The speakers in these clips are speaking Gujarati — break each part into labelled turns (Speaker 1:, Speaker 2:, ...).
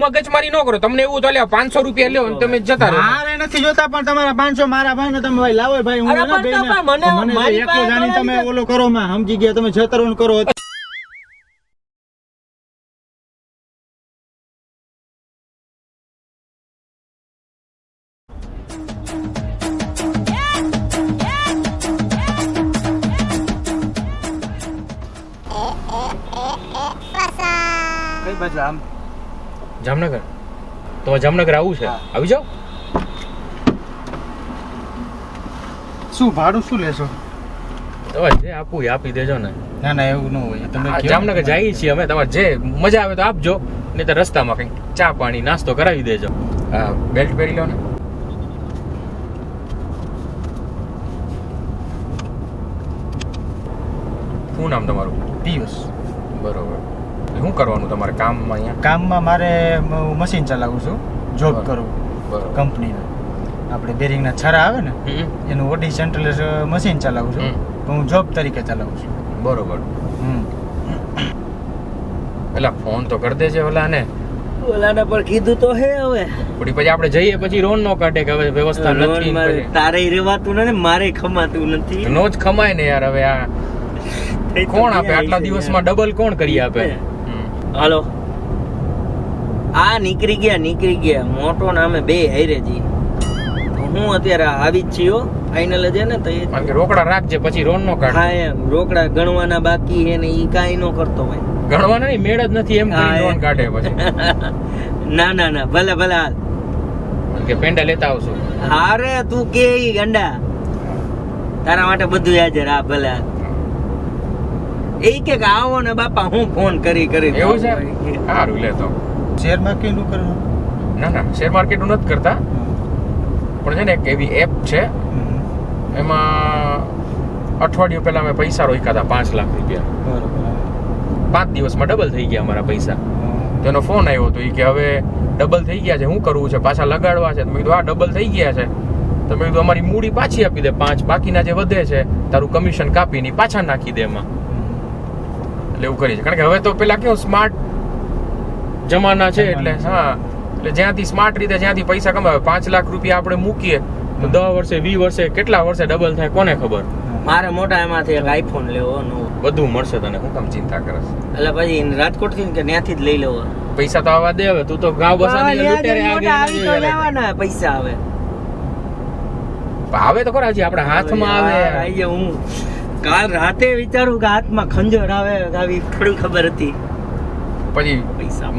Speaker 1: મગજમારી ન કરો. તમને એવું તો લ્યો 500 રૂપિયા લ્યો અને તમે જતા રહો.
Speaker 2: મારે નથી જોતા, પણ તમારા 500 મારા ભાઈ તમે ભાઈ લાવો ભાઈ. હું
Speaker 3: અરે પણ કાકા, મને મારી
Speaker 2: એકલો
Speaker 3: પાસે
Speaker 2: જાણી તમે
Speaker 3: કરાવી
Speaker 2: ઓલો કરો માં સમજી ગયા, તમે જતરણ કરો. કઈ બાજુ આમ?
Speaker 1: જામનગર. તો જામનગર આવું છે? આવી જાઓ.
Speaker 2: શું ભાડું શું લેશો?
Speaker 1: તમારે જે આપવું એ આપી દેજો ને.
Speaker 2: ના ના એવું ન હોય. તમે
Speaker 1: જામનગર જઈએ છીએ અમે. તમારે જે મજા આવે તો આપજો, નહીં તો રસ્તામાં કંઈક ચા પાણી નાસ્તો કરાવી દેજો. હા, બેલ્ટ પહેરી લો ને. શું નામ તમારું?
Speaker 2: પિયુષ.
Speaker 1: બરોબર. શું કરવાનું તમારે કામમાં અહીંયા?
Speaker 2: કામમાં મારે મશીન ચલાવું છું, જોબ કરું
Speaker 1: બરોબર.
Speaker 2: કંપનીના. આપણે બેરિંગના છરા આવે ને એનું ઓડી સેન્ટ્રલ મશીન ચલાવું છું, પણ હું જોબ તરીકે ચલાવું છું.
Speaker 1: બરોબર. પેલા ફોન તો કરી દેજે ઓલાને.
Speaker 3: ઓલાને પણ કીધું તો હે હવે.
Speaker 1: પછી આપણે જઈએ પછી રોન નો કાઢે કે હવે વ્યવસ્થા નથી.
Speaker 3: તારે રેવાતું ને મારે ખમાતું નથી.
Speaker 1: નો જ ખમાય ને યાર. હવે આ કોણ આપે આટલા દિવસમાં ડબલ કોણ કરી આપે?
Speaker 3: હાલો, આ નીકળી ગયા મોટો ને અમે બે હારે જી. હું અત્યારે આવી જ છીએ ફાઇનલ જ ને. તો
Speaker 1: કારણ કે રોકડા રાખજે પછી રોન નો કાઢ.
Speaker 3: હા એમ રોકડા ગણવાના બાકી હે ને ઈ કાઈ નો કરતો ભાઈ.
Speaker 1: ગણવાના નહીં, મેળ જ નથી એમ કરી રોન કાઢે પછી.
Speaker 3: ના ભલે હાલ
Speaker 1: કે પેંડા લેતા આવશું.
Speaker 3: હારે તું કે ઈ ગંડા તારા માટે બધું હાજર. હા ભલે હાલ. એ કે આવો ને બાપા, હું ફોન કરી
Speaker 1: એવું છે? સારું લેતો.
Speaker 2: શેર માર્કેટ નું કરવાનું?
Speaker 1: ના શેર માર્કેટ નું નથી કરતા, પણ છે ને એક એવી એપ છે, એમાં અઠવાડિયું પહેલા મેં પૈસા રોક્યા હતા 5 લાખ રૂપિયા.
Speaker 2: બરોબર.
Speaker 1: 5 દિવસમાં ડબલ થઈ ગયા અમારા પૈસા. તો એનો ફોન આવ્યો હતો કે હવે ડબલ થઈ ગયા છે, શું કરવું છે, પાછા લગાડવા છે? તો મેં કીધું હા ડબલ થઈ ગયા છે. તો મેં કીધું અમારી મૂડી પાછી આપી દે 5, બાકીના જે વધે છે તારું કમિશન કાપીને પાછા નાખી દે એમાં. એટલે એવું કરી છે. કારણ કે હવે તો પેલા કેવું સ્માર્ટ જમાના છે, એટલે હા, એટલે જ્યાંથી સ્માર્ટ રીતે જ્યાંથી પૈસા કમાવે. 5 લાખ રૂપિયા આપણે મૂકીએ તો 10 વર્ષે 20 વર્ષે કેટલા વર્ષે ડબલ થાય કોને ખબર.
Speaker 3: મારે મોટા એમાંથી એક આઈફોન લેવો
Speaker 1: બધું મળશે તને, હું કામ ચિંતા કરસ?
Speaker 3: એટલે પછી રાજકોટ થી કે ત્યાંથી જ લઈ લેવો.
Speaker 1: પૈસા તો આવા દે. હવે તું તો ગાવ બસાની લૂંટેરે
Speaker 3: લેવાના પૈસા
Speaker 1: આવે તો ખરા. હજી આપણા હાથમાં આવે.
Speaker 3: હું કાલ રાતે વિચારું કે હાથમાં ખંજર આવે, આવી થોડી ખબર હતી.
Speaker 1: પછી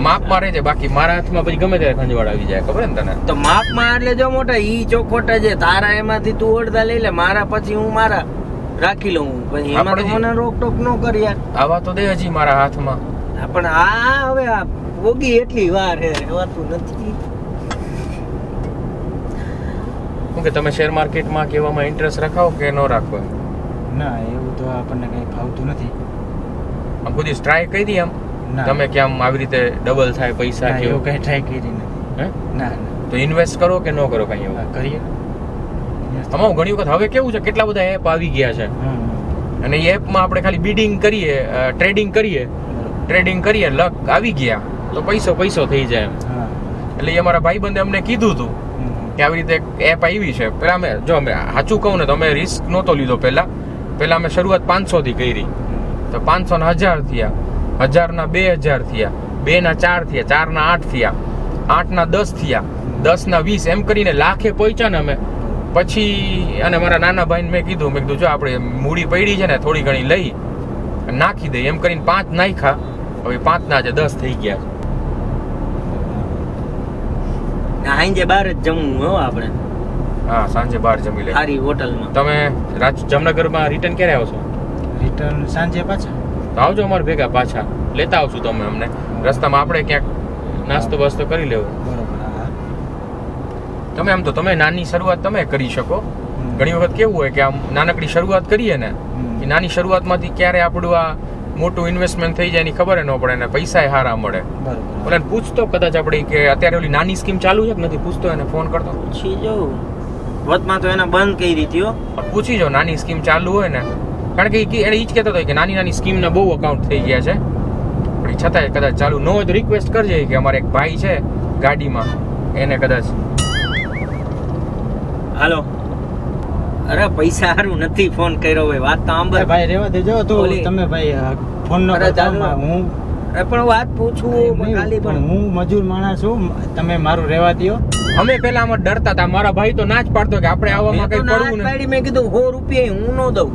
Speaker 1: માપ મારે છે, બાકી મારા હાથમાં પછી ગમે ત્યારે ખંજવાળ આવી જાય, ખબર ને તને?
Speaker 3: તો માપ માં એટલે જો મોટા ઈ ચોખોટા છે તારા, એમાંથી તું અડધા લઈ લે, મારા પછી હું મારા રાખી લઉં. પછી એમાં તો મને રોકટોક ન કરી યાર.
Speaker 1: આવા તો દે હજી મારા હાથમાં.
Speaker 3: પણ આ હવે આ ભોગી એટલી વાર હે, રહેવાતું નથી.
Speaker 1: શું કે તમે શેર માર્કેટમાં કેવામાં ઇન્ટરેસ્ટ રખાવો કે ન રાખો?
Speaker 2: ના એવું તો આપણને કઈ ફાવતું નથી.
Speaker 1: આમ બધી ટ્રાય કરી દી. આમ તમે કે આમ આવી રીતે ડબલ થાય પૈસા કે
Speaker 2: એવું કઈ ટ્રાય કરી નથી.
Speaker 1: હે?
Speaker 2: ના
Speaker 1: તો ઇન્વેસ્ટ કરો કે ન કરો કઈ એવું?
Speaker 2: કરીએ.
Speaker 1: તમારું ઘણી વખત હવે કેવું છે, કેટલા બધા એપ આવી ગયા છે, અને એ એપમાં આપણે ખાલી બિડિંગ કરીએ, ટ્રેડિંગ કરીએ, લક આવી ગયા તો પૈસો થઈ જાય એમ. એટલે એ અમારા ભાઈબંધે અમને કીધું હતું કે આવી રીતે એપ આવી છે. પેલા અમે સાચું કહું ને તો અમે રિસ્ક નહોતો લીધો. પહેલા અમે શરૂઆત 500 થી કરી. તો 500 ના 1000 થયા, 1000 ના 2000 થયા, 2 ના 4 થયા, 4 ના 8 થયા, 8 ના 10 થયા, 10 ના 20, એમ કરીને લાખે પહોંચ્યા ને અમે. પછી અને મારા નાના ભાઈને મેં કીધું જો આપણે મૂડી પડી છે ને થોડી ઘણી લઈ નાખી દઈએ, એમ કરીને 5 નાખ્યા. હવે 5 ના 10 થઈ ગયા.
Speaker 3: સાંજે બહાર જ જમવું હો આપણે.
Speaker 1: હા, સાંજે બહાર જમી લે
Speaker 3: સારી હોટલમાં.
Speaker 1: તમે જામનગરમાં રિટર્ન ક્યારે આવશો?
Speaker 2: રિટર્ન સાંજે પાછા
Speaker 1: તો આવજો અમારે ભેગા પાછા. લેતા આવશું તમે અમને. રસ્તામાં આપણે ક્યાંક નાસ્તો બાસ્તો કરી લેવો. તમે આમ તો તમે નાની શરૂઆત તમે કરી શકો. ઘણી વખત કેવું હોય કે આમ નાનકડી શરૂઆત કરીએ ને, એ નાની શરૂઆતમાંથી ક્યારે આપણું આ મોટું ઇન્વેસ્ટમેન્ટ થઈ જાય એની ખબર ન પડે ને પૈસા સારા મળે. ઓલા પૂછતો કદાચ આપણે કે અત્યારે ઓલી નાની સ્કીમ ચાલુ છે કે નથી, પૂછતો એને ફોન કરતો.
Speaker 3: પૂછી જો વતમાં તો એને બંધ કરી દીધી હો.
Speaker 1: પૂછી જો નાની સ્કીમ ચાલુ હોય ને, કારણ કે એને ઈ જ કહેતો હતો કે નાની સ્કીમના બહુ અકાઉન્ટ થઈ ગયા છે. પણ છતાંય કદાચ ચાલુ ન હોય તો રિક્વેસ્ટ કરજે કે અમારે એક ભાઈ છે ગાડીમાં એને કદાચ.
Speaker 3: હાલો. અરે પૈસા હારું નથી ફોન કર્યો ભાઈ, વાત તો આંબર.
Speaker 2: ભાઈ રેવા દેજો તો
Speaker 3: ઓલી.
Speaker 2: તમે ભાઈ ફોન ન
Speaker 3: અરે
Speaker 2: કરતા.
Speaker 3: ચાલો.
Speaker 2: હું
Speaker 3: અરે પણ વાત પૂછું ખાલી
Speaker 2: પણ
Speaker 3: પણ
Speaker 2: હું મજૂર માણસ છું, તમે મારું રેવા દ્યો.
Speaker 1: અમે પેલા આમાં ડરતા હતા, મારા ભાઈ તો ના જ પાડતો કે આપણે આવવામાં કઈ પડવું ને,
Speaker 3: મેં કીધું 100 રૂપિયા હું ન દઉં.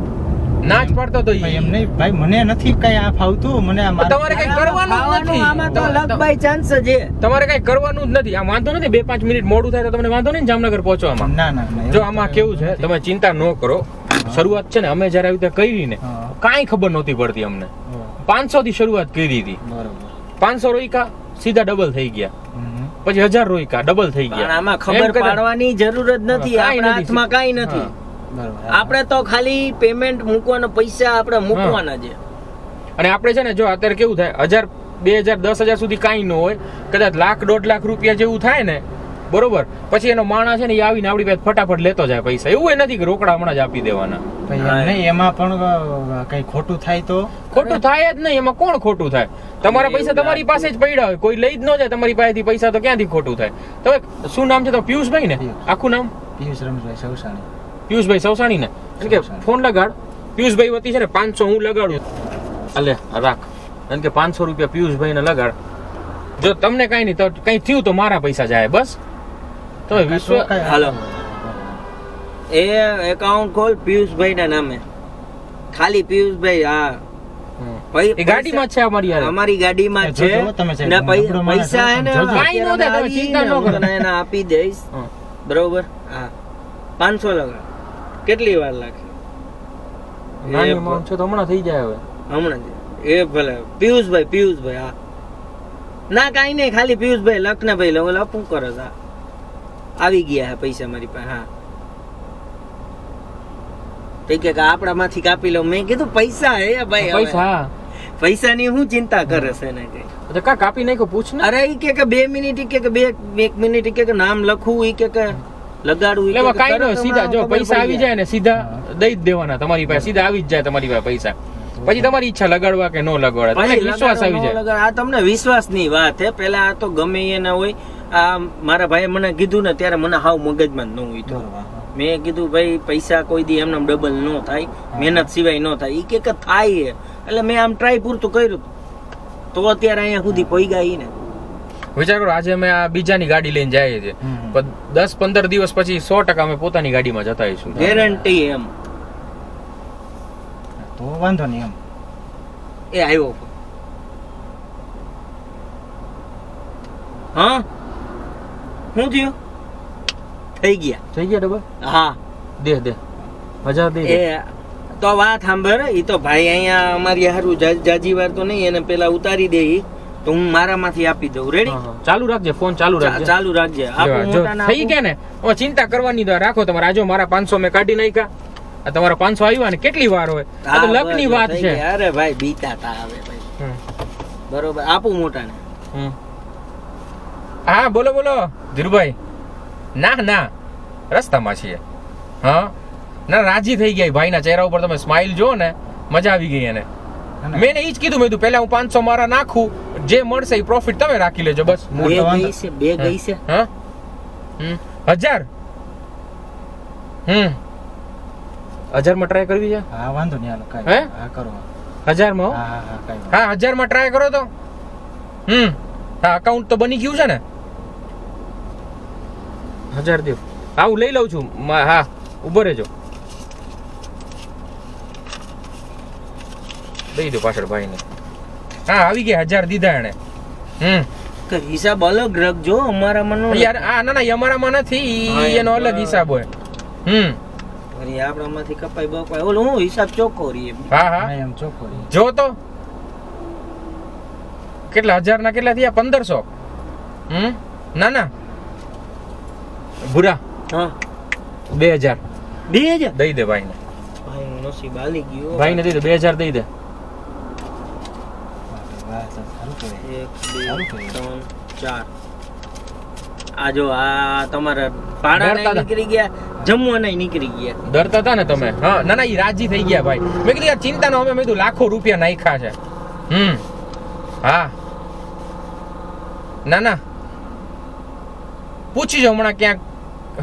Speaker 1: ના જ પાડતો તો
Speaker 2: ભાઈ એમ નહીં ભાઈ, મને નથી કઈ આ ફાવતું, મને આ મારું-
Speaker 1: તમારે કઈ કરવાનું જ
Speaker 3: ખાવાનું
Speaker 1: નથી.
Speaker 3: આમાં તો લક બાય ચાન્સ જ છે.
Speaker 1: તમારે કઈ કરવાનું જ નથી. આ વાંધો નથી, 2-5 મિનિટ મોડું થાય તો તમને વાંધો નહીં ને જામનગર પહોંચવામાં.
Speaker 2: ના ના ના,
Speaker 1: જો આમાં કેવું છે, તમે ચિંતા ન કરો. શરૂઆત છે ને અમે જયારે આવી રીતે કરી ને
Speaker 2: હા.
Speaker 1: કાંઈ ખબર નહોતી પડતી અમને. 500 થી શરૂઆત કરી હતી.
Speaker 2: બરોબર.
Speaker 1: 500 રોઈકા સીધા ડબલ થઈ ગયા,
Speaker 2: હમ.
Speaker 1: પછી 1000 રોઈકા ડબલ થઈ
Speaker 3: પણ
Speaker 1: ગયા.
Speaker 3: આમાં
Speaker 1: એમ
Speaker 3: ખબર
Speaker 1: કદાચ-
Speaker 3: પાડવાની જરૂર જ નથી,
Speaker 1: કાંઈ
Speaker 3: આપણા
Speaker 1: નથી.
Speaker 3: હાથમાં કાંઈ નથી.
Speaker 1: હા.
Speaker 2: બરોબર.
Speaker 3: આપણે તો ખાલી પેમેન્ટ મૂકવાના, પૈસા આપણે મૂકવાના છે.
Speaker 1: અને આપણે છે ને જો અત્યારે કેવું થાય, 1000 2000 10,000 સુધી કાંઈ ન હોય, કદાચ લાખ 1.5 લાખ રૂપિયા જેવું થાય ને, બરોબર, પછી એનો માણસ છે ને એ આવીને આપણી પાસે ફટાફટ લેતો જાય પૈસા. એવું નથી કે રોકડા હમણાં જ આપી દેવાના.
Speaker 2: ભાઈ એમ નહીં, એમાં પણ કઈ ખોટું થાય તો
Speaker 1: ખોટું થાય જ નહીં, એમાં કોણ ખોટું થાય? તમારા પૈસા તમારી પાસે જ પડ્યા હોય, કોઈ લઈ જ ન જાય તમારી પાસેથી પૈસા, તો ક્યાંથી ખોટું થાય? તમે શું નામ છે તો પિયુષભાઈ ને? આખું નામ
Speaker 2: પિયુષ રમેશભાઈ સવસાણી.
Speaker 1: પિયુષભાઈ સવસાણી ને? એટલે કે ફોન લગાડ, પિયુષભાઈ વતી છે ને 500 હું લગાડું. અલે રાખ, કારણ કે 500 રૂપિયા પિયુષભાઈ ને લગાડ. જો તમને કઈ નહીં તો કઈ થયું તો મારા પૈસા જાય, બસ. તમે વિશ્વ
Speaker 3: હાલો. એ એકાઉન્ટ ખોલ પિયુષભાઈ ના નામે, ખાલી પિયુષભાઈ. હા,
Speaker 1: એ ગાડીમાં જ છે અમારી યાર.
Speaker 3: અમારી ગાડીમાં જ છે
Speaker 2: જોજો તમે સાહેબ,
Speaker 3: ને
Speaker 2: નબળો માણસ
Speaker 3: પૈસા હે ને
Speaker 2: જોજો.
Speaker 1: કાંઈ ન થાય, તમે ચિંતા ન કરો.
Speaker 3: હું તને એને આપી દઈશ. બરોબર. હા, 500 લગાડ. કેટલી વાર લાગશે?
Speaker 1: નાની amount છે તો હમણાં થઈ જાય હવે.
Speaker 3: હમણાં જ. એ ભલે પિયુષભાઈ. હા, ના કાંઈ નહીં, ખાલી પિયુષભાઈ લખ ને ભાઈ ઓલા શું કરે છે? આવી ગયા હે પૈસા મારી પાસે. હા, તો કે આપણામાંથી કાપી લઉં. મેં કીધું પૈસા હે ભાઈ,
Speaker 1: પૈસા
Speaker 3: પૈસાની હું ચિંતા કરે છે ને કઈ?
Speaker 1: તો કા કાપી નાખો, પૂછ ને.
Speaker 3: અરે ઈ કે 2 મિનિટ, ઈ કે 2 મિનિટ, ઈ કે નામ લખવું, ઈ કે લગાડવું, ઈ
Speaker 1: એટલે એમાં
Speaker 3: કે
Speaker 1: કાંઈ ન હોય,
Speaker 3: તરત
Speaker 1: સીધા જો
Speaker 3: ખબર
Speaker 1: પૈસા
Speaker 3: પડી
Speaker 1: આવી જાય ને સીધા દઈ જ દેવાના તમારી પાસે, સીધા આવી જ જાય તમારી પાસે પૈસા. પછી તમારી ઈચ્છા લગાડવા કે ન લગાડવા, તમને
Speaker 3: ભાઈ,
Speaker 1: વિશ્વાસ આવી
Speaker 3: લગાડો, ન
Speaker 1: જાય.
Speaker 3: લગાડો. આ તમને વિશ્વાસની વાત હે. પેલા આ તો ગમે એ ના હોય. આ મારા ભાઈએ મને કીધું ને ત્યારે મને હાવ મગજમાં ન હોય તો
Speaker 2: બરોબર.
Speaker 3: મેં કીધું ભાઈ પૈસા કોઈ દી એમને ડબલ ન થાય, મહેનત સિવાય ન થાય. ઈ કે થાય હે. એટલે મેં આમ ટ્રાય પૂરતું કર્યું તો અત્યારે અહીંયા સુધી પહોંચ્યા ઈ ને.
Speaker 1: વિચાર કરો, આજે અમે આ બીજાની ગાડી લઈને જઈએ છીએ,
Speaker 2: હમ.
Speaker 1: પણ 10-15 દિવસ પછી 100% અમે પોતાની ગાડીમાં જતા આવીશું.
Speaker 3: ગેરંટી એમ.
Speaker 2: તો વાંધો નહીં એમ.
Speaker 3: એ આવ્યો. હા, શું થયું? થઈ ગયા.
Speaker 1: થઈ ગયા ડબલ?
Speaker 3: હા,
Speaker 1: દે 1000 દે.
Speaker 3: એ તો વાત સાંભળ. ઈ તો ભાઈ અહીંયા અમારી હારું જાજી વાર તો નહીં, એને પેલા ઉતારી દે ઈ, તો હું મારામાંથી આપી દઉં. રેડી?
Speaker 1: હા, હા. ચાલુ રાખજે, ફોન ચાલુ રાખજે.
Speaker 3: ચાલુ રાખજે. આપું
Speaker 1: જો
Speaker 3: મોટાને
Speaker 1: થઈ
Speaker 3: આપું.
Speaker 1: ગયા ને, હવે ચિંતા કરવાની તો રાખો તમારે. આજો મારા 500 મેં કાઢી નાખ્યા, આ તમારા 500 આવ્યા ને, કેટલી વાર હોય? આ તો
Speaker 3: હા,
Speaker 1: લકની
Speaker 3: બસ,
Speaker 1: વાત
Speaker 3: થઈ
Speaker 1: છે.
Speaker 3: ગયા. અરે ભાઈ બીતા તા આવે ભાઈ.
Speaker 1: હમ.
Speaker 3: બરોબર, આપું મોટાને.
Speaker 1: હમ. હા, બોલો ધીરુભાઈ. ના રસ્તામાં છીએ. હા ના, રાજી થઈ ગયા ભાઈના ચહેરા ઉપર. તમે સ્માઈલ જો ને, મજા આવી ગઈ એને. મેં ઈ જ કીધું, મેં પેલા હું 500 મારા નાખું, જે મળશે એ પ્રોફિટ તમે રાખી લેજો, બસ.
Speaker 3: બે ગઈ છે, બે ગઈ છે.
Speaker 1: હા 1000. 1000 માં ટ્રાય કરવી છે?
Speaker 2: હા વાંધો નહીં, હાલો
Speaker 1: હે?
Speaker 2: કાંઈ હા કરો.
Speaker 1: 1000 માં?
Speaker 2: હા હા હા કાંઈ
Speaker 1: હા 1000 માં ટ્રાય કરો તો. હા, અકાઉન્ટ તો બની ગયું છે ને? 1000 દો. હા, હું લઈ લઉં છું. હા, ઉભો રહેજો. દઈ દો પાછળ ભાઈને. હા, આવી ગયા 1000 દીધા એને.
Speaker 3: કે હિસાબ અલગ રાખજો, અમારામાં નો.
Speaker 1: યાર ના એ અમારામાં નથી,
Speaker 3: હા,
Speaker 1: ઈ એનો અલગ હિસાબ હોય.
Speaker 3: અરે આપણામાંથી કપાઈ બપાઈ ઓલો હું હિસાબ ચોખ્ખો રહી.
Speaker 1: હા
Speaker 2: નહીં, એમ ચોખ્ખો રહે.
Speaker 1: જો તો કેટલા 1000 ના કેટલા થયા? 1500. ના ભૂરા
Speaker 3: હા,
Speaker 1: 2000
Speaker 3: 2000
Speaker 1: દઈ દે ભાઈને.
Speaker 3: ભાઈ નું નસીબ આલી ગયું.
Speaker 1: ભાઈને દઈ દે, 2000 દઈ દે.
Speaker 2: વાહ, સારું કહેવાય.
Speaker 3: 1 2 3 4. આ જો આ તમારા ભાડા
Speaker 1: ડરતા હતા.
Speaker 3: નીકળી ગયા, જમવા નહીં નીકળી ગયા.
Speaker 1: ડરતા હતા ને તમે? હા, ના ઈ રાજી થઈ ગયા ભાઈ. મેં કીધું યાર ચિંતા નો, અમે મેં કીધું લાખો રૂપિયા નાખ્યા છે. હા ના ના પૂછી જો હમણાં ક્યાંક.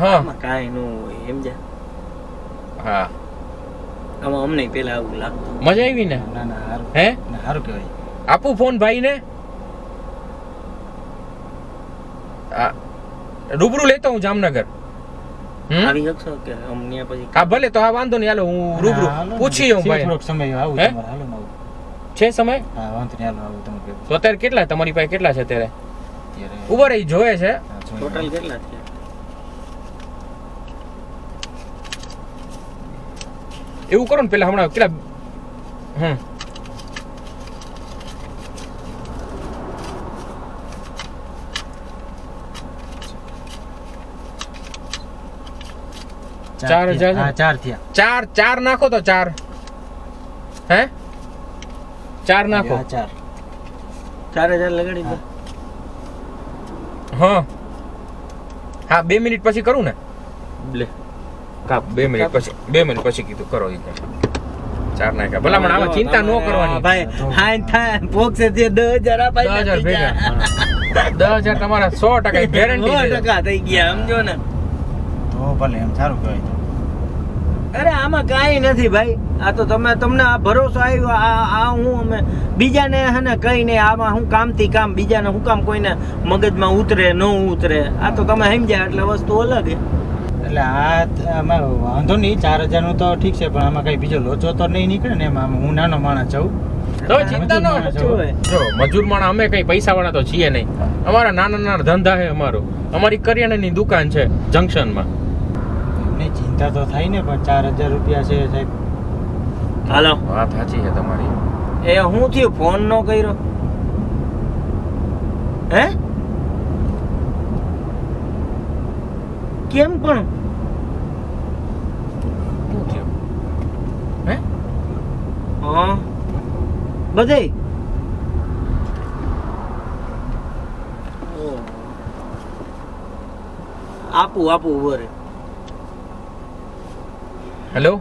Speaker 1: હા
Speaker 3: આમાં કાંઈ ન હોય સમજ્યા.
Speaker 1: હા
Speaker 3: આમાં અમને પેલા આવું લાગતું.
Speaker 1: મજા આવી ને?
Speaker 2: ના ના સારું.
Speaker 1: હે
Speaker 2: ના, સારું કહેવાય.
Speaker 1: આપું ફોન ભાઈ ને? રૂબરૂ લેતો હું જામનગર.
Speaker 3: આવી શકશો કે અમને પછી
Speaker 1: હા ભલે તો હા વાંધો નહીં હાલો હું રૂબરૂ
Speaker 2: હાલો ને.
Speaker 1: પૂછી લઉં
Speaker 2: છે
Speaker 1: ભાઈ.
Speaker 2: થોડોક સમય આવું
Speaker 1: હે?
Speaker 2: તમારે, હાલો ને આવું.
Speaker 1: છે સમય?
Speaker 2: હા વાંધો નહીં, હાલો આવું તમે કહો.
Speaker 1: તો અત્યારે કેટલા તમારી પાસે કેટલા છે અત્યારે?
Speaker 2: અત્યારે
Speaker 1: ઉભા રહી જોવે છે.
Speaker 2: હા, જોઈએ.
Speaker 3: ટોટલ કેટલા છે?
Speaker 1: એવું કરો ને પેલા હમણાં કેટલા ચાર હજાર?
Speaker 2: હા 4 થયા.
Speaker 1: ચાર નાખો તો ચાર. હે ચાર નાખો.
Speaker 2: હા 4.
Speaker 3: 4000 લગાડી દો.
Speaker 1: હા હા 2 મિનિટ પછી કરું ને. લે કાપ 2 મિનિટ પછી 2 મિનિટ પછી કીધું કરો ઈ કામ. ચાર નાખ્યા ભલામણ આમાં ચિંતા ન કરવાની.
Speaker 3: ભાઈ હાઈ થાય બોક્સ છે 10000 આપાય
Speaker 1: 10,000 ભેગા 10,000 તમારા 100% ગેરંટી છે.
Speaker 3: 100% થઈ ગયા સમજો ને.
Speaker 2: તો ભલે એમ સારું કહેવાય તો.
Speaker 3: અરે આમાં કાંઈ નથી ભાઈ. આ તો તમને આ ભરોસો આવ્યો. આ હું અમે બીજાને હે ને કઈ નહીં. આમાં હું કામથી કામ બીજાને હું કામ કોઈને મગજમાં ઉતરે ન ઉતરે. આ તો તમે સમજ્યા એટલે વસ્તુ અલગ હે.
Speaker 2: એટલે આમાં વાંધો નહીં, 4,000 નું તો ઠીક છે, પણ આમાં કઈ બીજો લોચો તો નહીં નીકળે ને. એમાં હું નાનો માણસ છું.
Speaker 1: તો ચિંતા ન
Speaker 2: જો.
Speaker 1: જો મજૂર માણા અમે કઈ પૈસા વાળા તો છીએ નહીં. અમારા નાના નાના ધંધા છે. અમારી કરિયાણાની દુકાન છે જંકશનમાં.
Speaker 2: એમની ચિંતા તો થાય ને, પણ 4,000 રૂપિયા છે સાહેબ.
Speaker 3: હાલો
Speaker 1: વાત સાચી છે તમારી.
Speaker 3: એ હું થયું ફોન નો કર્યો? હે કેમ પણ?
Speaker 1: શું થયું? હે
Speaker 3: હા બધે આપું ઉભરે.
Speaker 1: હેલો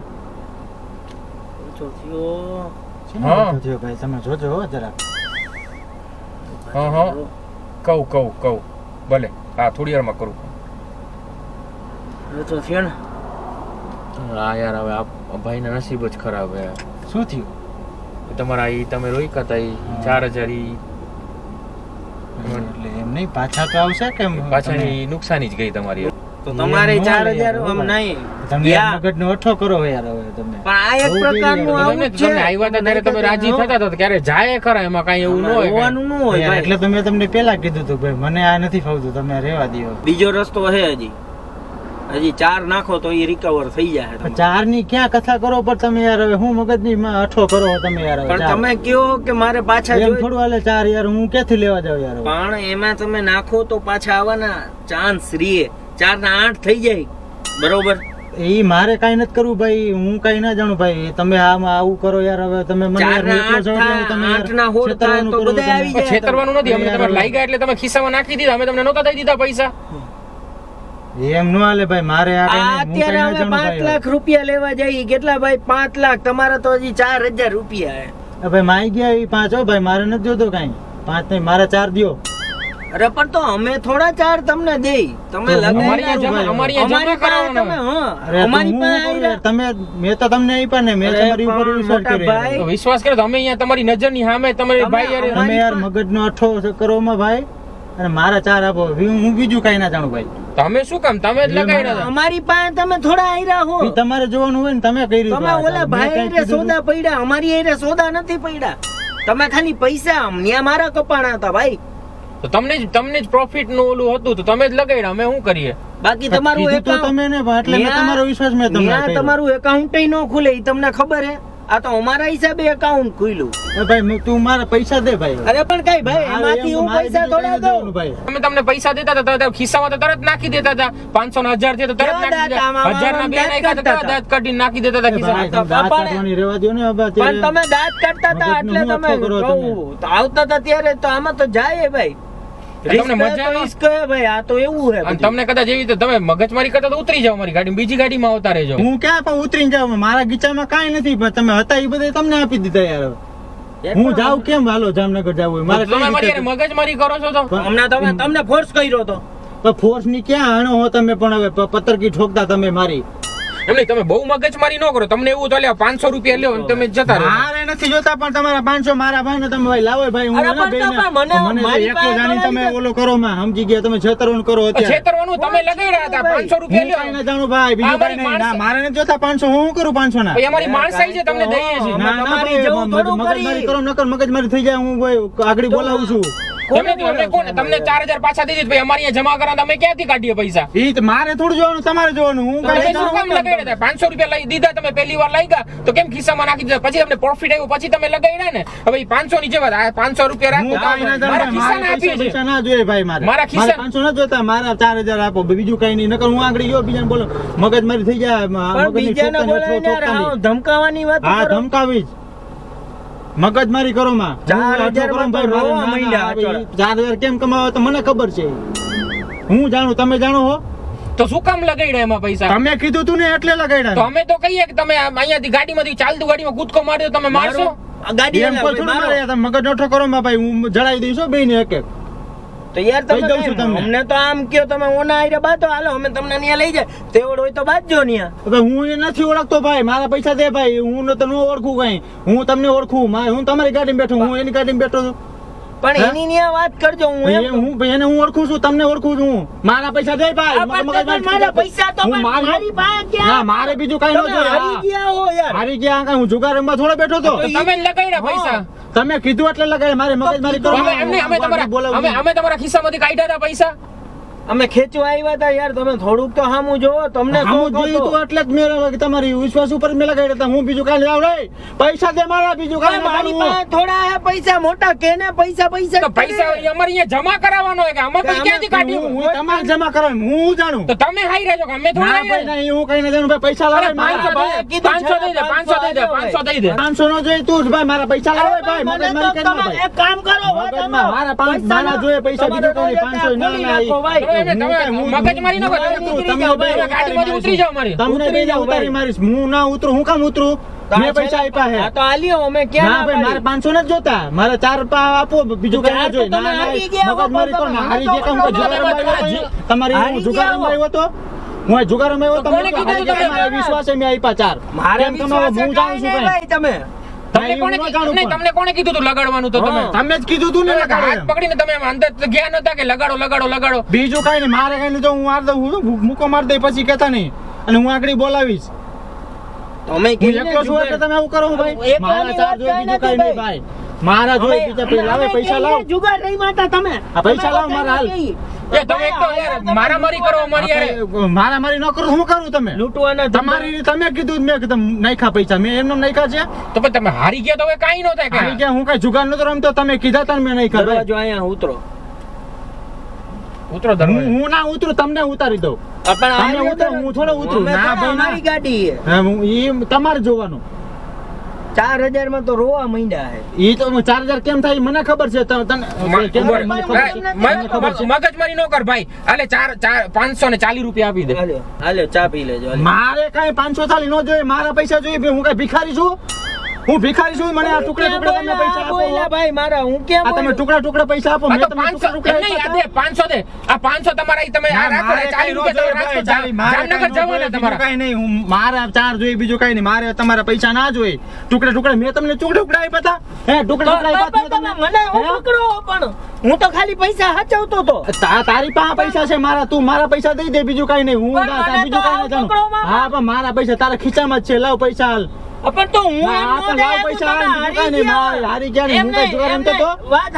Speaker 3: ઓછો થયો.
Speaker 2: શેનો
Speaker 1: હા.
Speaker 2: વાંધો થયો ભાઈ, તમે જોજો હો જરા.
Speaker 1: હા. કહું ભલે. હા થોડી વારમાં કરું.
Speaker 3: ઓછો થયો ને.
Speaker 1: હા યાર હવે આ ભાઈના નસીબ જ ખરાબ હે.
Speaker 2: શું થયું?
Speaker 1: તમારા ઈ તમે રોક્યા હતા ઈ 4,000 ઈ
Speaker 2: એટલે એમ નહીં, પાછા તો આવશે કેમ?
Speaker 1: પાછળની નુકસાની જ ગઈ તમારી.
Speaker 3: તો તમારે
Speaker 2: એમ ન
Speaker 3: 4000
Speaker 2: લે
Speaker 3: આમ
Speaker 2: યાર.
Speaker 3: નહીં.
Speaker 2: તમે
Speaker 3: યા.
Speaker 2: મગજનો અઠો કરો યાર હવે તમે.
Speaker 3: પણ આ એક
Speaker 2: બહુ
Speaker 3: પ્રકારનું
Speaker 2: બી
Speaker 3: આવું જ છે.
Speaker 1: તમે આવ્યા હતા ત્યારે તમે રાજી થતા હતા ક્યારે જાય ખરા એમાં કાંઈ એવું ન હોય કાંઈ.
Speaker 3: હોવાનું ન હોય
Speaker 2: યાર,
Speaker 3: ભાઈ.
Speaker 2: એટલે તો મેં તમને પેલા કીધું હતું ભાઈ, મને આ નથી ફાવતું, તમે રહેવા દો.
Speaker 3: બીજો રસ્તો છે હજી 4 નાખો તો એ રિકવર થઈ જાય તમારે.
Speaker 2: 4 ની ક્યાં કથા કરો, પણ તમે યાર હવે હું મગજની અઠો કરો તમે યાર હવે.
Speaker 3: પણ તમે કયો કે મારે પાછા
Speaker 2: એમ
Speaker 3: જોઈએ.
Speaker 2: થોડું હાલે 4 યાર, હું ક્યાંથી લેવા જાવ યાર હવે?
Speaker 3: પણ એમાં તમે નાખો તો પાછા આવવાના ચાન્સ રીએ. 4 ના 8 થઈ જાય બરોબર.
Speaker 2: ઈ મારે કાઈ નથી કરવું ભાઈ, હું કાઈ ના જાણું ભાઈ. તમે આમાં આવું કરો યાર હવે. તમે મને યાર
Speaker 3: 4 ના
Speaker 2: એકલો છો એટલે તમે
Speaker 3: 8 ના હોડ થાય તો
Speaker 2: છેતરવાનું કરો
Speaker 3: બધા આવી
Speaker 2: તમે.
Speaker 3: જાય.
Speaker 1: છેતરવાનું નથી. અમે તમારે લાગ્યા એટલે તમે ખિસ્સામાં નાખી દીધા. અમે તમને નહોતા દઈ દીધા પૈસા.
Speaker 2: એમ નો હાલે ભાઈ, મારે આ
Speaker 3: આ
Speaker 2: કાઈ નહીં, હું
Speaker 3: અત્યારે
Speaker 2: કાઈ ના
Speaker 3: હવે 5
Speaker 2: જાણું ભાઈ.
Speaker 3: લાખ રૂપિયા લેવા જઈએ. કેટલા ભાઈ? 5 લાખ. તમારા તો હજી 4000 રૂપિયા હે.
Speaker 2: હવે માઈ ગયા ઈ 5 હો ભાઈ, મારે નથી જોતો કાઈ. 5 નહીં, મારે 4 દ્યો.
Speaker 3: અરે પણ તો અમે થોડા 4 તમને દેઈ. તમે
Speaker 2: તો
Speaker 3: લગાવી
Speaker 1: અમારી અહીંયા જમા અમારી અહીંયા જમા
Speaker 3: પાસે તમે
Speaker 1: કરાવવાના.
Speaker 3: હા
Speaker 2: અરે તો
Speaker 3: અમારી
Speaker 2: હું
Speaker 3: પાસે
Speaker 2: શું કરું યાર?
Speaker 3: આયરા.
Speaker 2: મેં તો તમને આપ્યા ને, મેં
Speaker 3: અરે
Speaker 2: તમારી ઉપર
Speaker 3: પણ
Speaker 2: વિશ્વાસ
Speaker 3: મોટા
Speaker 2: કર્યો
Speaker 3: ભાઈ.
Speaker 2: યાર.
Speaker 1: તો વિશ્વાસ કરો તો અમે અહીંયા તમારી નજરની સામે તમારી
Speaker 3: તમે
Speaker 1: ભાઈ યાર
Speaker 3: અમારી
Speaker 2: તમે યાર મગજનો અઠો કરો માં ભાઈ, અને મારા 4 આપો. હું બીજું કાઈ ના જાણું ભાઈ.
Speaker 1: તો અમે શું કામ તમે જ લગાડ્યા હતા.
Speaker 3: અમારી પાસે તમે થોડા આયરા હો.
Speaker 2: ઈ તમારે જોવાનું હોય ને, તમે કર્યું
Speaker 3: તમે ઓલા ભાઈ રે સોદા પડ્યા. અમારી હારે સોદા નથી પડ્યા. તમે ખાલી પૈસા અમને મારા કપાણા હતા ભાઈ.
Speaker 1: તો તમને જ પ્રોફિટ નું ઓલું હતું તો તમે જ લગાડ્યા. અમે શું કરીએ?
Speaker 3: બાકી તમારું
Speaker 2: કીધું તો
Speaker 3: account-
Speaker 2: તમે ને, એટલે મેં
Speaker 3: ન્યા-
Speaker 2: તમારો વિશ્વાસ મેં તમને
Speaker 3: ન્યા
Speaker 2: કર્યો.
Speaker 3: તમારું એકાઉન્ટ ન ખુલે ઈ તમને ખબર હે? આ તો અમારા હિસાબે એકાઉન્ટ ખુલ્યું.
Speaker 2: એ ભાઈ તું મારા પૈસા દે ભાઈ.
Speaker 3: અરે પણ કઈ ભાઈ એમાંથી હું
Speaker 2: મારે
Speaker 3: પૈસા
Speaker 2: બીજું
Speaker 3: થોડા
Speaker 2: કાંઈ
Speaker 3: દઉં.
Speaker 2: દેવાનું ભાઈ.
Speaker 1: અમે તમને પૈસા દેતા હતા તો ખિસ્સામાં તો તરત નાખી દેતા હતા. 500 ને 1000 છે તો તરત
Speaker 3: કેવા
Speaker 1: નાખી
Speaker 3: દાંત? આમાં
Speaker 1: દેતા. 1000 ના બે
Speaker 3: દાંત
Speaker 1: નાખ્યા તો
Speaker 3: કાઢતા
Speaker 1: કેવા દાંત કાઢીને નાખી દેતા હતા
Speaker 2: એ ભાઈ,
Speaker 1: ખિસ્સામાં.
Speaker 2: તમે દાંત
Speaker 3: કપાળે.
Speaker 2: કાઢવાની રહેવા દ્યો ને હવે
Speaker 3: પણ
Speaker 2: અત્યારે.
Speaker 3: તમે દાંત કાઢતા હતા એટલે
Speaker 2: મગજનું
Speaker 3: તમે
Speaker 2: શું કરો તમે?
Speaker 3: કહું તો આવતા હતા ત્યારે તો આમાં તો જાય ભાઈ.
Speaker 1: તમને મજા આવે?
Speaker 3: રિસ્ક હે ભાઈ. આ તો એવું હે
Speaker 1: અને
Speaker 3: બધું.
Speaker 1: તમને કદાચ એવી રીતે તમે મગજમારી કરતા તો ઉતરી જાઓ અમારી ગાડી, બીજી ગાડીમાં આવતા રહેજો.
Speaker 2: હું ક્યાં પણ ઉતરીને જાઉં? મારા ગીચામાં કાંઈ નથી, પણ તમે હતા એ બધા તમને આપી દીધા યાર હવે. હું જાઉં કેમ હાલો જામનગર જાવું હોય? મારે
Speaker 1: તમે મારી હારે મગજમારી કરો છો તો
Speaker 3: હમણાં તમને ફોર્સ કર્યો તો
Speaker 2: ફોર્સ ની ક્યાં આણો હો તમે? પણ હવે પત્રકી ઠોકતા તમે મારી.
Speaker 1: એમ નહીં, તમે બહુ મગજમારી ન કરો. તમને એવું તો લ્યો 500 રૂપિયા લ્યો અને તમે જતા રહો.
Speaker 2: મારે નથી જોતા, પણ તમારા 500 મારા ભાઈ ને તમે ભાઈ લાવો ભાઈ. હું
Speaker 3: અરે
Speaker 2: ના
Speaker 3: પણ
Speaker 2: બેને-
Speaker 3: મને
Speaker 2: મને
Speaker 3: મારી
Speaker 2: એકલો
Speaker 3: પાસે
Speaker 2: જાણી તમે
Speaker 3: કરાવી
Speaker 2: ઓલો કરો માં સમજી ગયા, તમે છેતરવાનું કરો અત્યારે.
Speaker 1: છેતરવાનું તમે લગાડ્યા હતા. 500
Speaker 2: હું
Speaker 1: રૂપિયા
Speaker 2: કાંઈ
Speaker 1: લ્યો.
Speaker 2: ના જાણું ભાઈ, બીજું
Speaker 1: આ
Speaker 2: કાંઈ નહીં.
Speaker 1: મારી
Speaker 2: ના, મારે નથી જોતા 500. હું કરું 500 ના?
Speaker 1: ભાઈ અમારી માણસાઈ છે, તમને દઈએ છીએ.
Speaker 2: ના, ના
Speaker 3: તમારી
Speaker 2: ભાઈ,
Speaker 3: જેવું થોડું
Speaker 2: મગજમારી
Speaker 3: કરી.
Speaker 2: કરો નકર મગજમારી થઈ જાય. હું ભાઈ આગળ બોલાવું છું.
Speaker 1: તમને 4000 પાછા દઈ દીધું. ભાઈ અમારી અહીંયા જમા કરા તમે ક્યાંથી કાઢીએ પૈસા?
Speaker 2: ઈ તો મારે થોડું જોવાનું, તમારે જોવાનું. હું
Speaker 1: તમે
Speaker 2: કાંઈ
Speaker 1: શું કામ
Speaker 2: જાણું
Speaker 1: લગાડ્યા હતા? 500 રૂપિયા લઈ દીધા તમે, પહેલી વાર લઈ ગયા તો કેમ ખિસ્સામાં નાખી દીધા? પછી તમને પ્રોફિટ આવ્યું પછી તમે લગાડ્યા ને. હવે ઈ 500 ની જેવા આ 500 રૂપિયા
Speaker 2: હું
Speaker 1: રાખો.
Speaker 2: કાંઈ ના
Speaker 1: મારા
Speaker 2: જાણું.
Speaker 1: ખિસ્સામાં
Speaker 2: મારે
Speaker 1: આપીએ છીએ.
Speaker 2: પૈસા ના જોઈએ ભાઈ. મારે
Speaker 1: મારા ખિસ્સા-
Speaker 2: 500 ના જોતા, મારા 4000 આપો. બીજું કઈ નહીં. નકર હું આગળ ગયો બીજાને બોલો મગજમારી થઈ જાય.
Speaker 3: પણ બીજાને બોલાવીને યાર આવો ધમકાવાની વાત
Speaker 2: હા,
Speaker 3: કરો.
Speaker 2: ધમકાવી જ. મગજમારી કરો માં.
Speaker 3: 4000 માં તો રોવા માંડ્યા આ ચોળા.
Speaker 2: 4000 કેમ કમાવો તો મને ખબર છે. હું જાણું, તમે જાણો હો?
Speaker 1: તો શું કામ લગાડ્યા એમાં પૈસા?
Speaker 2: તમે કીધું તું ને એટલે
Speaker 1: તો
Speaker 2: લગાડ્યા.
Speaker 1: અમે તો કહીએ કે તમે અહીંયાથી ગાડીમાંથી ચાલતું ગાડીમાં કૂદકો માર્યો તમે મારશો?
Speaker 3: ગાડી
Speaker 2: એમ કોઈ થોડું મારે યાર, તમે મગજ નોઠો કરો માં ભાઈ. હું જડાઈ દઈશ હો બેયને એક એક.
Speaker 3: તો યાર તમે
Speaker 2: કહી દઉં છું
Speaker 3: કાંઈ
Speaker 2: તમને.
Speaker 3: અમને તો આમ કયો તમે ઓના આઈરે બાતો હાલો અમે તમને ન્યા લઈ જાય તેવડ હોય તો બાજજો ન્યા.
Speaker 2: હવે હું એ નથી ઓળખતો ભાઈ. મારા પૈસા દે ભાઈ. હું તો ન ઓળખું કઈ. હું તમને ઓળખું. હું તમારી ગાડીમાં બેઠો, હું એની ગાડીમાં બેઠો છું.
Speaker 3: પણ
Speaker 2: હે?
Speaker 3: એની ન્યા વાત કરજો હું એમ કહું.
Speaker 2: હું એને હું ઓળખું છું, તમને ઓળખું છું હું. મારા પૈસા દે ભાઈ.
Speaker 3: આ પણ તમે મારા પૈસા તો
Speaker 2: હું
Speaker 3: પણ મારી પાસે
Speaker 2: ના,
Speaker 3: ક્યાં?
Speaker 2: મારે બીજું કઈ ન
Speaker 3: તમે
Speaker 2: જોઈએ.
Speaker 3: હારી ગયા હો યાર.
Speaker 2: હારી ગયા કાંઈ? હું જુગાર રમવા થોડો બેઠો તો.
Speaker 1: તો તમે લગાડ્યા પૈસા.
Speaker 2: તમે કીધું એટલે લગાડે. મારે મગજમારી કરો.
Speaker 1: અમે એમ નહીં, અમે તમારા ખિસ્સામાંથી કાઢ્યા હતા પૈસા.
Speaker 3: અમે ખેંચવા આવ્યા હતા યાર તમે થોડુંક તો સામું જોવો તમને
Speaker 2: હું
Speaker 3: શોખ
Speaker 2: જોયું
Speaker 3: હતો.
Speaker 2: તું એટલે જ મેં તમારી વિશ્વાસ ઉપર મેં લગાડ્યા હતા. હું બીજું કાંઈ લાવ રે. પૈસા દે મારા, બીજું કાંઈ
Speaker 3: પણ
Speaker 2: ના
Speaker 3: મારી
Speaker 2: કરું.
Speaker 3: પાસે થોડા હે પૈસા મોટા કેને પૈસા
Speaker 1: તો પૈસા
Speaker 3: કરે?
Speaker 1: અમારે અહીંયા જમા કરાવવાનો હોય કે અમે પછી ક્યાંથી કાઢ્યું?
Speaker 2: હું તમારે જમા કરવાનું હું જાણું.
Speaker 1: તો તમે હાઈ રહેજો કે અમે થોડા
Speaker 2: ના
Speaker 1: હાઈ
Speaker 2: ભાઈ,
Speaker 1: રહ્યા?
Speaker 2: ના, હું કઈ ના જાણું ભાઈ. પૈસા લાવે
Speaker 1: અરે
Speaker 2: મારા.
Speaker 1: 500 દઈ દે, 500 દઈ દે, 500 દઈ દે.
Speaker 2: 500 નો જોઈએ તું જ ભાઈ. મારા પૈસા લાવે ભાઈ.
Speaker 3: મને તો
Speaker 2: મગજમારી કરી
Speaker 3: તમે
Speaker 2: ભાઈ.
Speaker 3: એક કામ કરો
Speaker 2: મગજમાં મારા પાંચ નાના જોઈએ પૈસા, બીજું કઈ નહીં. 500 ના, ના,
Speaker 1: તમે મગજમારી ન કરો. તમે ગાડીમાંથી ઉતરી જાઓ મારી.
Speaker 2: તમને બે જા ઉતારી મારીશ. હું ના ઉતરું. હું કામ ઉતરું? મેં પૈસા આપ્યા હે.
Speaker 3: આ તો આલ્યો અમે
Speaker 2: ના
Speaker 3: ક્યાં
Speaker 2: ભાઈ, મારે 500 નથી જોતા. મારે 4 આપો, બીજું કઈ ના જોઈએ. ના, ના, મગજમારી કરો. ના, હારી ગયા કામ કોઈ જુગાર રમાયો હોય? તમારી હું જુગાર રમાયો હતો? હું આ જુગાર રમાયો હતો?
Speaker 1: કોણે
Speaker 2: તમને
Speaker 1: કીધું
Speaker 2: હારી ગયા
Speaker 1: તમે?
Speaker 2: મારા વિશ્વાસે મેં આપ્યા 4.
Speaker 3: મારે
Speaker 2: કેમ તમે હું જાણું છું ભાઈ.
Speaker 3: તમે
Speaker 1: તમને કોણે નહીં, તમને કોણે કીધું તું લગાડવાનું? તો તમે
Speaker 2: તમે જ કીધું તું ને લગાડો
Speaker 1: હાથ
Speaker 2: એમ.
Speaker 1: પકડીને તમે આમ અંદર ગયા નતા કે લગાડો લગાડો લગાડો?
Speaker 2: બીજું કઈ નહીં. મારે કઈ નહીં. જો હું માર દઉં, હું મૂકો માર દઈ પછી કેતા નહીં. અને હું આગળ બોલાવીશ.
Speaker 3: તમે
Speaker 2: હું એકલો છું એટલે તમે આવું કરો ભાઈ.
Speaker 3: એકલાની
Speaker 2: મારા ચાર જોઈએ,
Speaker 3: વાત
Speaker 2: બીજું
Speaker 3: કઈ
Speaker 2: કઈ નહીં ભાઈ. મારા જોઈએ બીજા પૈસા લાવે. પૈસા લાવ.
Speaker 3: જુગાર રહી માતા તમે
Speaker 2: આ પૈસા લાવો મારા હાલ.
Speaker 1: એ તમે એક તો યાર મારામારી કરો અમારી યાર.
Speaker 2: મારા મારી ન કરું. શું કરું તમે?
Speaker 3: લૂંટવાના
Speaker 2: તમારી તમે કીધું મેં કીધું નાખ્યા પૈસા. મેં એમને નાખ્યા છે.
Speaker 1: તો પછી તમે હારી ગયા તો હવે કાંઈ ન થાય
Speaker 2: હારી
Speaker 1: કે
Speaker 2: ગયા. હું કઈ જુગાર નતો રમતો. તમે કીધા તા ને મેં નાખ્યા ભાઈ.
Speaker 3: દરવાજો અહીંયા ઉતરો
Speaker 1: ઉતરો દરવાજે.
Speaker 2: હું ના ઉતરું, તમને ઉતારી દઉં.
Speaker 3: પણ
Speaker 2: તમે ઉતરો, હું થોડો ઉતરું. ના ભાઈ, ના.
Speaker 3: મારી ગાડી છે
Speaker 2: હા, ઈ તમારે જોવાનું.
Speaker 3: 4000 માં તો રોવા માંડ્યા હે
Speaker 2: ઈ તો 4000 કેમ થાય મને ખબર છે. તને કેમ
Speaker 1: ઉભો રહે.
Speaker 2: મને ખબર છે. મને ખબર છે.
Speaker 1: મગજમારી ન કર ભાઈ. આલે 540 રૂપિયા આપી દે.
Speaker 3: હાલ્યો હાલ્યો ચા પી લેજો હાલ્યો.
Speaker 2: મારે કઈ 500 થાળી ન જોઈએ. મારા પૈસા જોઈએ. હું કઈ ભિખારી છું? હું ભિખારી છું? મને આ ટુકડા ટુકડા તમે પૈસા આપો.
Speaker 3: બોલ્યા ભાઈ મારા હું કેમ
Speaker 2: આ તમે ટુકડા ટુકડા પૈસા આપો.
Speaker 1: આ
Speaker 2: મેં
Speaker 1: તો
Speaker 2: તમને
Speaker 1: 500
Speaker 2: ટુકડા
Speaker 1: એમ નહીં, આ
Speaker 2: ટુકડા
Speaker 1: દે 500 દે. આ 500 તમારા ઈ તમે આ રાખો ને 40 રૂપિયા તમે રાખો. જામનગર જવાના તમારા.
Speaker 2: કઈ નહીં. હું મારા 4 જોઈએ, બીજું કઈ નહીં. મારે તમારા પૈસા ના જોઈએ. ટુકડા ટુકડા મેં તમને ટુકડા આપ્યા હતા. હે ટુકડા ટુકડા આપ્યા હતા
Speaker 3: તમે મને હું પકડો પણ હું તો ખાલી પૈસા હાચવતો તો
Speaker 2: તારી પાસે પૈસા છે મારા. તું મારા પૈસા દઈ દે, બીજું કઈ નહીં. હું બીજું કઈ નહીં જાણું. હા પણ મારા પૈસા તારા ખીચામાં જ છે. લાવ પૈસા હાલ.
Speaker 3: પણ તો હું એમ
Speaker 2: હા,
Speaker 3: નો
Speaker 2: પણ
Speaker 3: દે,
Speaker 2: લાવ
Speaker 3: હું
Speaker 2: પૈસા
Speaker 3: તમે
Speaker 2: હાલ. બીજું કઈ નહીં. મારે હારી ગયા ને.
Speaker 3: એમ
Speaker 2: હું કઈ જુગાર
Speaker 3: નહીં,
Speaker 2: રમતો
Speaker 3: એમ
Speaker 2: તો?
Speaker 3: નહીં. વાત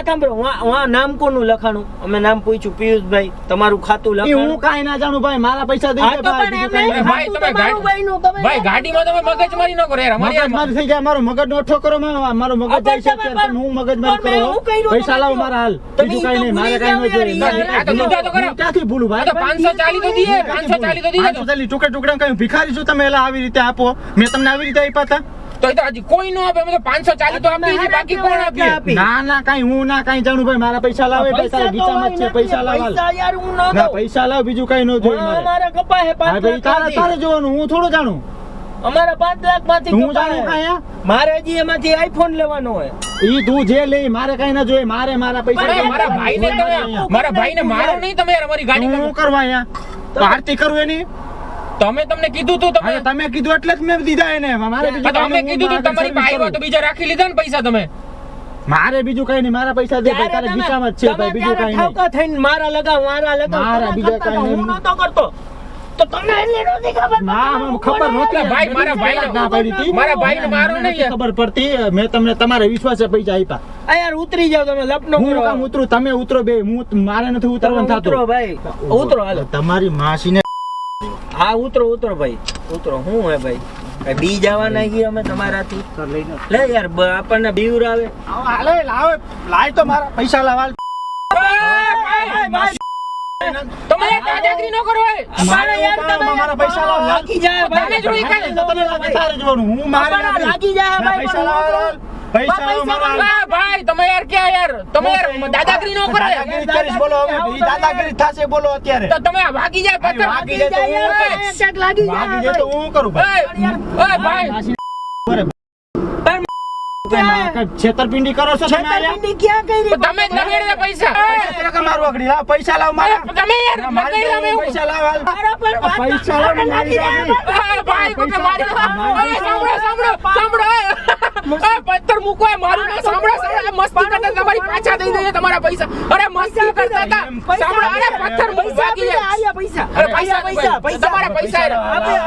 Speaker 3: સાંભળો વાં નામ કોનું લખાણું અમે નામ પૂછ્યું પિયુષભાઈ તમારું ખાતું
Speaker 2: ઈ હું
Speaker 3: લખાણું
Speaker 2: કાંઈ ના જાણું ભાઈ. મારા પૈસા દઈ
Speaker 3: હા,
Speaker 2: દે
Speaker 3: તો
Speaker 2: ભાઈ.
Speaker 3: પણ
Speaker 2: બીજું
Speaker 3: એમ
Speaker 2: કાંઈ
Speaker 3: નહીં.
Speaker 2: નહીં.
Speaker 1: ભાઈ તમે ભાઈ ગાડીમાં તમે મગજમારી ન કરો યાર. અમારી યાર
Speaker 2: મગજમારી થઈ જાય. મારો મગજ નો ઠો કરો. મારો મગજ જાય છે અત્યારે. પણ હું મગજમારી
Speaker 3: પણ મેં
Speaker 2: કરો.
Speaker 3: હું કર્યું
Speaker 2: પૈસા
Speaker 3: તમે
Speaker 2: લાવો
Speaker 3: કહો.
Speaker 2: મારા હાલ.
Speaker 3: તમે
Speaker 2: બીજું
Speaker 3: ઈ
Speaker 2: કાંઈ
Speaker 3: તો
Speaker 2: નહીં. મારે
Speaker 3: ભૂલી
Speaker 2: કાંઈ ન
Speaker 3: જાઓ
Speaker 2: જોઈએ.
Speaker 3: યાર.
Speaker 1: આ તો લીધા તો ખરા.
Speaker 2: હું ક્યાંથી ભૂલું ભાઈ?
Speaker 1: આ તો 540 તો દીએ. 540 તો દીએ તો.
Speaker 2: 540 ટુકડા ટુકડા કઈ ભિખારી છું તમે? એલા આવી રીતે આપો. મેં તમને આવી રીતે આપ્યા હતા?
Speaker 1: તો એ તો હજી કોઈ ન આપે. અમે તો 540 તો આપીએ છીએ, બાકી કોણ આપીએ?
Speaker 2: ના ના કઈ હું ના કઈ જાણું ભાઈ. મારા પૈસા લાવે. પૈસા ગીચામાં જ છે. પૈસા લાવ હાલ.
Speaker 3: પૈસા યાર હું ન
Speaker 2: ના
Speaker 3: દઉં
Speaker 2: પૈસા લાવ. બીજું કઈ ન જોઈએ મારે.
Speaker 3: મારા કપા હે
Speaker 2: હા ભાઈ તારે તારે જોવાનું. હું થોડું જાણું.
Speaker 3: અમારા 5 લાખ માંથી
Speaker 2: હું જાણું કાંઈ
Speaker 3: મારે હજી એમાંથી આઈફોન લેવાનો હોય.
Speaker 2: ઈ તું જે લે મારે કઈ ના જોઈએ, મારે મારા પૈસા
Speaker 1: અરે મારા ભાઈને મારો નહીં તમે યાર અમારી
Speaker 2: હું
Speaker 1: ગાડી
Speaker 2: કરવા અહીંયા તો આરતી કરું એની?
Speaker 1: તમે તમને કીધું તું તમે
Speaker 2: અરે તમે કીધું એટલે જ મેં દીધા એને. મારે બીજું
Speaker 1: તમે
Speaker 2: કાંઈ નહીં,
Speaker 1: કીધું
Speaker 2: હું
Speaker 1: તું તમારી
Speaker 2: મારા
Speaker 1: પાસે આવ્યો તો બીજા રાખી લીધા ને પૈસા તમે
Speaker 2: મારે બીજું કઈ નહીં, મારા પૈસા દે ભાઈ, તારે ગીચામાં જ છે ભાઈ, બીજું કઈ નહીં.
Speaker 3: ઠાવકા થઈને મારા લગાવ
Speaker 2: મારા બીજા કાંઈ
Speaker 3: હું
Speaker 2: નહીં.
Speaker 3: નતો કરતો તો તમને એટલે નહોતી ખબર.
Speaker 2: ના મને ખબર નહોતી.
Speaker 1: ભાઈ, મારા ભાઈને
Speaker 2: ના પાડી હતી.
Speaker 1: મારા ભાઈને મારો
Speaker 2: મને
Speaker 1: નહીં.
Speaker 2: નથી ખબર પડતી. મેં તમને તમારા વિશ્વાસે પૈસા આપ્યા.
Speaker 3: આ યાર ઉતરી જાવ તમે લપનો
Speaker 2: હું
Speaker 3: કરો.
Speaker 2: કામ ઉતરું, તમે ઉતરો બે, મારે નથી ઉતરવાનું
Speaker 3: તમે ઉતરો
Speaker 2: થતું.
Speaker 3: ભાઈ, ઉતરો હાલો.
Speaker 2: તમારી માસીને
Speaker 3: હા ઉતરો ભાઈ, ઉતરો. હું હે ભાઈ કઈ બી જવાના છીએ અમે તમારાથી? લે યાર આપણને બીવર આવે.
Speaker 2: હાલે લાવે, લાય તો મારા પૈસા લાવ.
Speaker 1: તમે દાદાગીરી ન કરો એ.
Speaker 3: મારે યાર તમે
Speaker 2: મારા પૈસા લાવ.
Speaker 3: લાગી જાય ભાઈ.
Speaker 1: તમે જોઈ કાઢે.
Speaker 2: તને લાગે તારે જોવાનું, હું મારે
Speaker 3: બાપા,
Speaker 2: નથી.
Speaker 3: લાગી જાય
Speaker 2: ના,
Speaker 3: ભાઈ,
Speaker 2: પૈસા લાવ. પૈસા લાવ મારા.
Speaker 1: હા ભાઈ તમે યાર ક્યાં યાર તમે યાર દાદાગીરી ન કરો
Speaker 2: દાદાગીરી કરીશ, બોલો હવે. ઈ દાદાગીરી થાશે, બોલો અત્યારે.
Speaker 1: તો તમે ભાગી જાય પથ્થર
Speaker 2: ભાગી જાય તો હું
Speaker 3: યાર,
Speaker 2: કરીશ.
Speaker 3: ચેક લાગી જાય
Speaker 2: ભાગી જાય તો હું કરું ભાઈ.
Speaker 1: ઓય ભાઈ
Speaker 2: માસી બરાબર. છેતરપિંડી કરો છો તમે આયા?
Speaker 3: છેતરપિંડી ક્યાં કરી?
Speaker 1: તમે જ લગાડ્યા પૈસા
Speaker 2: પૈસા કે મારું આગળ લાવ, પૈસા લાવ મારા.
Speaker 1: તમે યાર
Speaker 2: મારી
Speaker 1: લગાડ્યા
Speaker 2: પાસે
Speaker 1: એવું.
Speaker 2: પૈસા લાવ હાલ.
Speaker 3: મારા પર વાત
Speaker 2: પૈસા લાવ ને મારી પાસે.
Speaker 1: ભાઈ કોકે મારી ઓય સાંભળો સાંભળો ઓય પથ્થર મૂકો એ મારું ના સાંભળો સાંભળો મસ્તી કરતા તમારી પાછા દઈ દઈએ તમારા પૈસા અરે મસ્તી કરતા હતા સાંભળો અરે પથ્થર મૂકી બાકી છે
Speaker 3: આયા પૈસા.
Speaker 1: અરે પૈસા તમારા પૈસા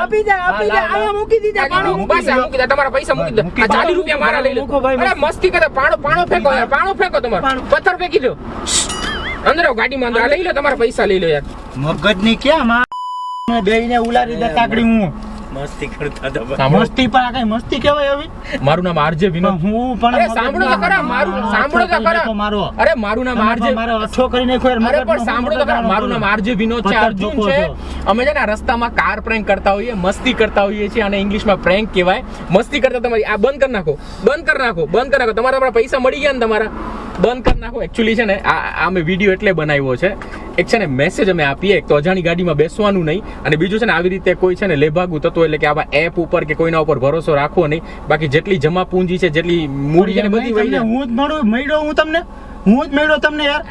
Speaker 3: આપી દે આયા મૂકી દીધા. પાણી
Speaker 1: બસ આ મૂકી દે તમારા પૈસા મૂકી દે આ 40 રૂપિયા મારા લઈ લો
Speaker 3: મૂકો ભાઈ,
Speaker 1: અરે મસ્તી કરતા પાણો ફેંકો યાર પાણો ફેંકો તમારો પથ્થર ફેંકી દો અંદર આવો, ગાડીમાં અંદર આ લઈ લો તમારા પૈસા લઈ લો યાર
Speaker 2: મગજની ક્યાં માં બેઈને ઉલારી દે તાકડી. હું
Speaker 3: મસ્તી કરતા હતા.
Speaker 1: સાંભળો
Speaker 2: મસ્તી પર આ કઈ મસ્તી કહેવાય હવે?
Speaker 1: મારું નામ આરજે વિનોદ
Speaker 2: હું પણ
Speaker 1: અરે સાંભળો તો ખરા મારું સાંભળો તો ખરા
Speaker 2: મારો
Speaker 1: અરે મારું નામ આરજે
Speaker 2: મારો અઠો કરી નાખ્યો યાર.
Speaker 1: અરે પણ સાંભળો તો ખરા મારું નામ આરજે વિનોદ છે, અર્જુન છે. અમે છે ને આ રસ્તામાં કાર પ્રેન્ક કરતા હોઈએ, મસ્તી કરતા હોઈએ છીએ અને ઇંગ્લિશમાં પ્રેન્ક કહેવાય. મસ્તી કરતા તમારી આ બંધ કરી નાખો, બંધ કરી નાખો, બંધ કરી નાખો. તમારા પૈસા મળી ગયા ને તમારા, બંધ કરી નાખો. એકચ્યુઅલી છે ને આ અમે વિડીયો એટલે બનાવ્યો છે, એક છે ને મેસેજ અમે આપીએ એક તો અજાણી ગાડીમાં બેસવાનું નહીં, અને બીજું છે ને આવી રીતે કોઈ છે ને લેભાગુ તત્વો એટલે કે આવા એપ ઉપર કે કોઈના ઉપર ભરોસો રાખવો નહીં. બાકી જેટલી જમા પૂંજી છે, જેટલી મૂડી છે ને બધી વહી જાય.
Speaker 2: હું જ મળ્યો હું તમને, હું જ મળ્યો તમને યાર.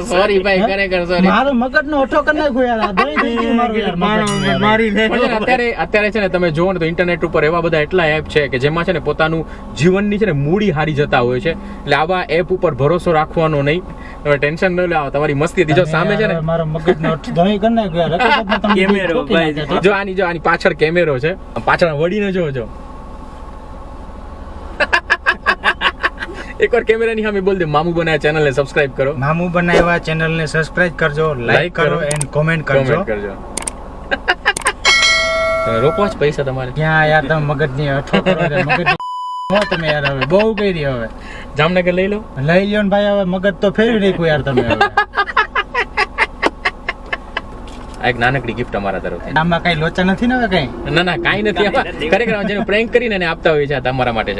Speaker 1: સોરી ભાઈ, ખરેખર સોરી.
Speaker 2: મારો મગજનો અઠો કરી નાખ્યો યાર. આ દહીં થઈ ગયું મારું યાર મગજ.
Speaker 3: મારી લે.
Speaker 1: પણ છે ને અત્યારે છે ને તમે જોવો ને તો ઇન્ટરનેટ ઉપર એવા બધા એટલા એપ છે કે જેમાં છે ને પોતાનું જીવનની છે ને મૂડી હારી જતા હોય છે. એટલે આવા એપ ઉપર ભરોસો રાખવાનો નહીં. તમે ટેન્શન ન લેવો, તમારી મસ્તી હતી. જો સામે છે ને
Speaker 2: મારો મગજનો અઠ દહીં કરી નાખ્યો યાર. હકીકતમાં તમને
Speaker 3: કેમેરો
Speaker 2: ઠોકી
Speaker 3: ભાઈ.
Speaker 2: નાખ્યા.
Speaker 1: જો આની પાછળ કેમેરો છે, પાછળ વળીને જોજો. એકવાર કેમેરાની સામે બોલ દે, મામુ બનાયા ચેનલને સબસ્ક્રાઇબ કરો,
Speaker 2: મામુ બનાવ્યા ચેનલને સબસ્ક્રાઇબ કરજો, લાઈક કરો એન્ડ કોમેન્ટ કરજો.
Speaker 1: કમેન્ટ કરજો. તમે રોકવા જ પૈસા તમારે.
Speaker 2: ક્યાં યાર તમે મગજની અઠો કરો યાર. મગજ હો તમે યાર હવે બહુ કરી હવે.
Speaker 1: જામનગર લઈ લો.
Speaker 2: લઈ લ્યો ને ભાઈ, હવે મગજ તો ફેરવી નાખ્યું યાર તમે હવે.
Speaker 1: આ એક નાનકડી ગિફ્ટ અમારા તરફથી.
Speaker 2: આમાં કઈ લોચા નથી ને હવે કઈ?
Speaker 1: ના કાંઈ નથી આમાં. ખરેખર જેને પ્રેન્ક કરીને એને આપતા હોય છે આ તમારા માટે છે.